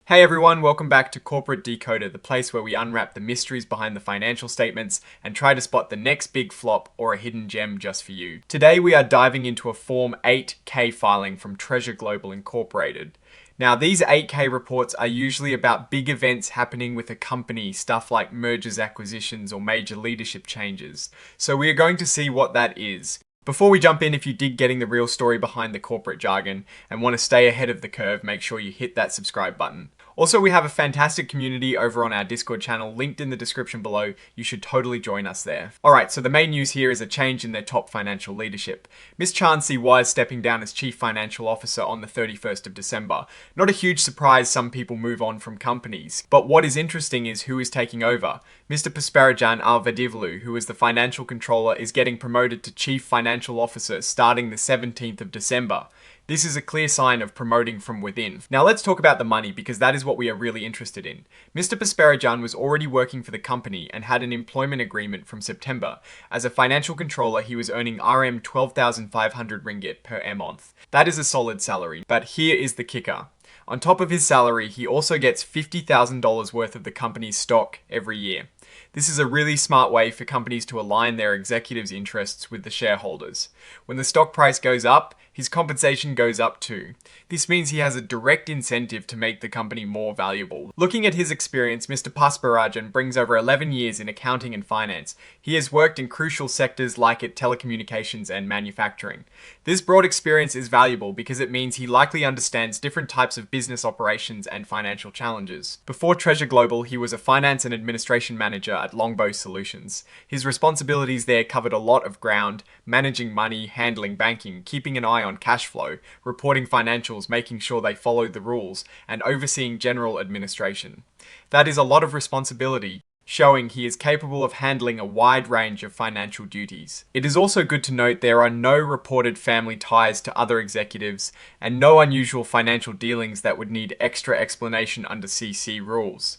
Hey everyone, welcome back to Corporate Decoder, the place where we unwrap the mysteries behind the financial statements and try to spot the next big flop or a hidden gem just for you. Today we are diving into a Form 8K filing from Treasure Global Incorporated. Now, these 8K reports are usually about big events happening with a company, stuff like mergers, acquisitions, or major leadership changes. So we are going to see what that is. Before we jump in, if you dig getting the real story behind the corporate jargon and want to stay ahead of the curve, make sure you hit that subscribe button. Also, we have a fantastic community over on our Discord channel, linked in the description below. You should totally join us there. Alright, so the main news here is a change in their top financial leadership. Ms. Chansey was stepping down as Chief Financial Officer on the 31st of December. Not a huge surprise some people move on from companies, but what is interesting is who is taking over. Mr. Pasparajan Alvadivlu, who is the Financial Controller, is getting promoted to Chief Financial Officer starting the 17th of December. This is a clear sign of promoting from within. Now let's talk about the money, because that is what we are really interested in. Mr. Pasparajan was already working for the company and had an employment agreement from September. As a financial controller, he was earning RM 12,500 ringgit per month. That is a solid salary, but here is the kicker. On top of his salary, he also gets $50,000 worth of the company's stock every year. This is a really smart way for companies to align their executives' interests with the shareholders. When the stock price goes up, his compensation goes up too. This means he has a direct incentive to make the company more valuable. Looking at his experience, Mr. Pasparajan brings over 11 years in accounting and finance. He has worked in crucial sectors like telecommunications and manufacturing. This broad experience is valuable because it means he likely understands different types of business operations and financial challenges. Before Treasure Global, he was a finance and administration manager at Longbow Solutions. His responsibilities there covered a lot of ground: managing money, handling banking, keeping an eye on cash flow, reporting financials, making sure they followed the rules, and overseeing general administration. That is a lot of responsibility, showing he is capable of handling a wide range of financial duties. It is also good to note there are no reported family ties to other executives and no unusual financial dealings that would need extra explanation under CC rules.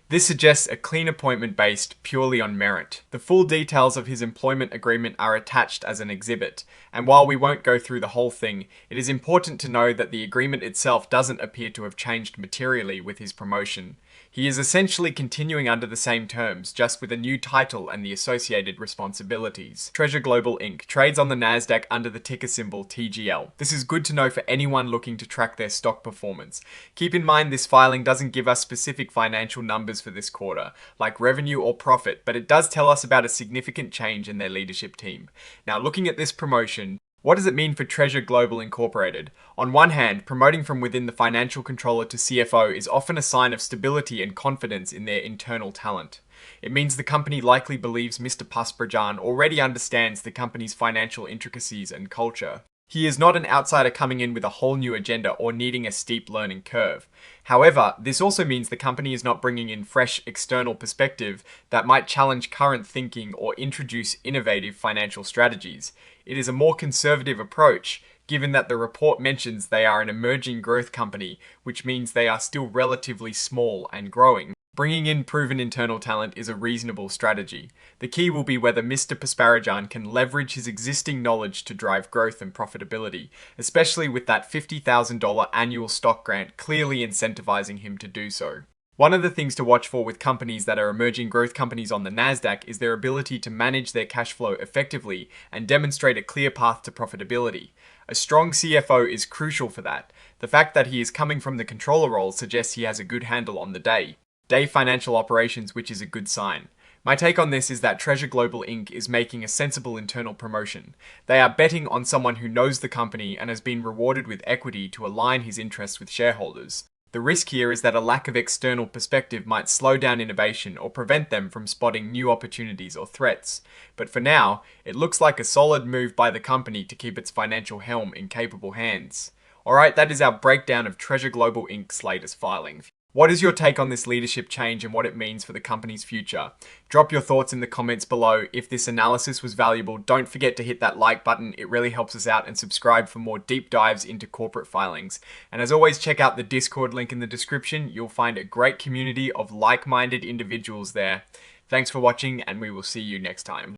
This suggests a clean appointment based purely on merit. The full details of his employment agreement are attached as an exhibit, and while we won't go through the whole thing, it is important to know that the agreement itself doesn't appear to have changed materially with his promotion. He is essentially continuing under the same terms, just with a new title and the associated responsibilities. Treasure Global Inc. trades on the Nasdaq under the ticker symbol TGL. This is good to know for anyone looking to track their stock performance. Keep in mind this filing doesn't give us specific financial numbers for this quarter, like revenue or profit, but it does tell us about a significant change in their leadership team. Now, looking at this promotion, what does it mean for Treasure Global Incorporated? On one hand, promoting from within the financial controller to CFO is often a sign of stability and confidence in their internal talent. It means the company likely believes Mr. Pasparajan already understands the company's financial intricacies and culture. He is not an outsider coming in with a whole new agenda or needing a steep learning curve. However, this also means the company is not bringing in fresh external perspective that might challenge current thinking or introduce innovative financial strategies. It is a more conservative approach, given that the report mentions they are an emerging growth company, which means they are still relatively small and growing. Bringing in proven internal talent is a reasonable strategy. The key will be whether Mr. Pasparajan can leverage his existing knowledge to drive growth and profitability, especially with that $50,000 annual stock grant clearly incentivizing him to do so. One of the things to watch for with companies that are emerging growth companies on the Nasdaq is their ability to manage their cash flow effectively and demonstrate a clear path to profitability. A strong CFO is crucial for that. The fact that he is coming from the controller role suggests he has a good handle on the day financial operations, which is a good sign. My take on this is that Treasure Global Inc. is making a sensible internal promotion. They are betting on someone who knows the company and has been rewarded with equity to align his interests with shareholders. The risk here is that a lack of external perspective might slow down innovation or prevent them from spotting new opportunities or threats. But for now, it looks like a solid move by the company to keep its financial helm in capable hands. Alright, that is our breakdown of Treasure Global Inc.'s latest filing. What is your take on this leadership change and what it means for the company's future? Drop your thoughts in the comments below. If this analysis was valuable, don't forget to hit that like button. It really helps us out, and subscribe for more deep dives into corporate filings. And as always, check out the Discord link in the description. You'll find a great community of like-minded individuals there. Thanks for watching, and we will see you next time.